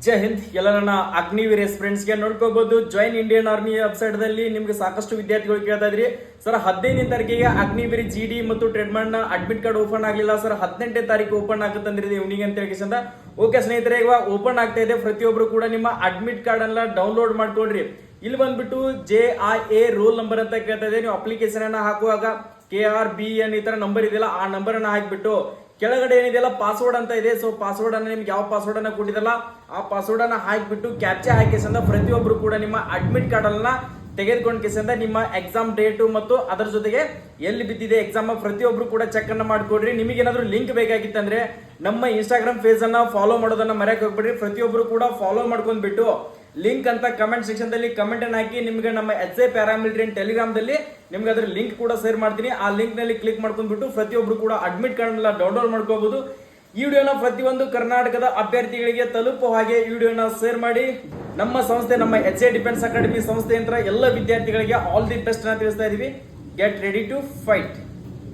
ಜೈ ಹಿಂದ್. ಎಲ್ಲ ನನ್ನ ಅಗ್ನಿವೀರ್ ಫ್ರೆಂಡ್ಸ್ಗೆ ನೋಡ್ಕೋಬಹುದು. ಜಾಯಿನ್ ಇಂಡಿಯನ್ ಆರ್ಮಿ ವೆಬ್ಸೈಟ್ ದಲ್ಲಿ ನಿಮ್ಗೆ ಸಾಕಷ್ಟು ವಿದ್ಯಾರ್ಥಿಗಳು ಕೇಳ್ತಾ ಇದ್ರಿ, ಸರ್ 15ನೇ ತಾರೀಕಿಗೆ ಅಗ್ನಿವೀರ್ GD ಮತ್ತು ಟ್ರೆಡ್ಮಾನ್ ನ ಅಡ್ಮಿಟ್ ಕಾರ್ಡ್ ಓಪನ್ ಆಗಲಿಲ್ಲ ಸರ್, 18ನೇ ತಾರೀಕು ಓಪನ್ ಆಗುತ್ತಂದ್ರಿ ಇವನಿಗೆ ಅಂತ ಹೇಳಿ. ಓಕೆ ಸ್ನೇಹಿತರೆ, ಇವಾಗ ಓಪನ್ ಆಗ್ತಾ ಇದೆ. ಪ್ರತಿಯೊಬ್ರು ಕೂಡ ನಿಮ್ಮ ಅಡ್ಮಿಟ್ ಕಾರ್ಡ್ ಅನ್ನ ಡೌನ್ಲೋಡ್ ಮಾಡ್ಕೊಡ್ರಿ. ಇಲ್ಲಿ ಬಂದ್ಬಿಟ್ಟು JIA ರೋಲ್ ನಂಬರ್ ಅಂತ ಕೇಳ್ತಾ ಇದೆ. ನೀವು ಅಪ್ಲಿಕೇಶನ್ ಅನ್ನ ಹಾಕುವಾಗ KRBN ಈ ತರ ನಂಬರ್ ಇದೆಯಲ್ಲ, ಆ ನಂಬರ್ ಅನ್ನ ಹಾಕ್ಬಿಟ್ಟು ಕೆಳಗಡೆ ಏನಿದೆಯಲ್ಲ ಪಾಸ್ವರ್ಡ್ ಅಂತ ಇದೆ. ಸೊ ಪಾಸ್ವರ್ಡ್ ಅನ್ನ ನಿಮ್ಗೆ ಯಾವ ಪಾಸ್ವರ್ಡ್ ಅನ್ನ ಕೊಟ್ಟಿದಲ್ಲ ಆ ಪಾಸ್ವರ್ಡ್ ಅನ್ನ ಹಾಕ್ಬಿಟ್ಟು ಕ್ಯಾಪ್ಚಾ ಹಾಕಿಸಿಂದ ಪ್ರತಿಯೊಬ್ರು ಕೂಡ ನಿಮ್ಮ ಅಡ್ಮಿಟ್ ಕಾರ್ಡ್ ಅನ್ನ ತೆಗೆದುಕೊಂಡ್ ಕೇಸಿಂದ ನಿಮ್ಮ ಎಕ್ಸಾಮ್ ಡೇಟು ಮತ್ತು ಅದರ ಜೊತೆಗೆ ಎಲ್ಲಿ ಬಿದ್ದಿದೆ ಎಕ್ಸಾಮ್ ಪ್ರತಿಯೊಬ್ರು ಕೂಡ ಚೆಕ್ ಅನ್ನ ಮಾಡ್ಕೊಡ್ರಿ. ನಿಮಗೆ ಏನಾದ್ರು ಲಿಂಕ್ ಬೇಕಾಗಿತ್ತಂದ್ರೆ ನಮ್ಮ ಇನ್ಸ್ಟಾಗ್ರಾಮ್ ಪೇಜ್ ಅನ್ನ ಫಾಲೋ ಮಾಡೋದನ್ನ ಮರೆಯಕ್ಕೆ ಹೋಗ್ಬಿಡ್ರಿ. ಪ್ರತಿಯೊಬ್ರು ಕೂಡ ಫಾಲೋ ಮಾಡ್ಕೊಂಡ್ಬಿಟ್ಟು ಲಿಂಕ್ ಅಂತ ಕಮೆಂಟ್ ಸೆಕ್ಷನ್ ದಲ್ಲಿ ಕಮೆಂಟ್ ಅನ್ನು ಹಾಕಿ. ನಿಮ್ಗೆ ನಮ್ಮ SI ಪ್ಯಾರಾಮಿಲಿಟರಿ ಟೆಲಿಗ್ರಾಮ್ ದಲ್ಲಿ ನಿಮ್ಗೆ ಅದ್ರ ಲಿಂಕ್ ಕೂಡ ಶೇರ್ ಮಾಡ್ತೀನಿ. ಆ ಲಿಂಕ್ ನಲ್ಲಿ ಕ್ಲಿಕ್ ಮಾಡ್ಕೊಂಡ್ಬಿಟ್ಟು ಪ್ರತಿಯೊಬ್ರು ಕೂಡ ಅಡ್ಮಿಟ್ ಕಾರ್ಡ್ ಎಲ್ಲ ಡೌನ್ಲೋಡ್ ಮಾಡ್ಕೋಬಹುದು. ಈ ವಿಡಿಯೋನ ಪ್ರತಿಯೊಂದು ಕರ್ನಾಟಕದ ಅಭ್ಯರ್ಥಿಗಳಿಗೆ ತಲುಪುವ ಹಾಗೆ ಈ ವಿಡಿಯೋನ ಶೇರ್ ಮಾಡಿ. ನಮ್ಮ ಸಂಸ್ಥೆ, ನಮ್ಮ SI ಡಿಫೆನ್ಸ್ ಅಕಾಡೆಮಿ ಸಂಸ್ಥೆ ಅಂತ ಎಲ್ಲ ವಿದ್ಯಾರ್ಥಿಗಳಿಗೆ ಆಲ್ ದಿ ಬೆಸ್ಟ್ ಅನ್ನ ತಿಳಿಸ್ತಾ ಇದೀವಿ. Get ready to fight.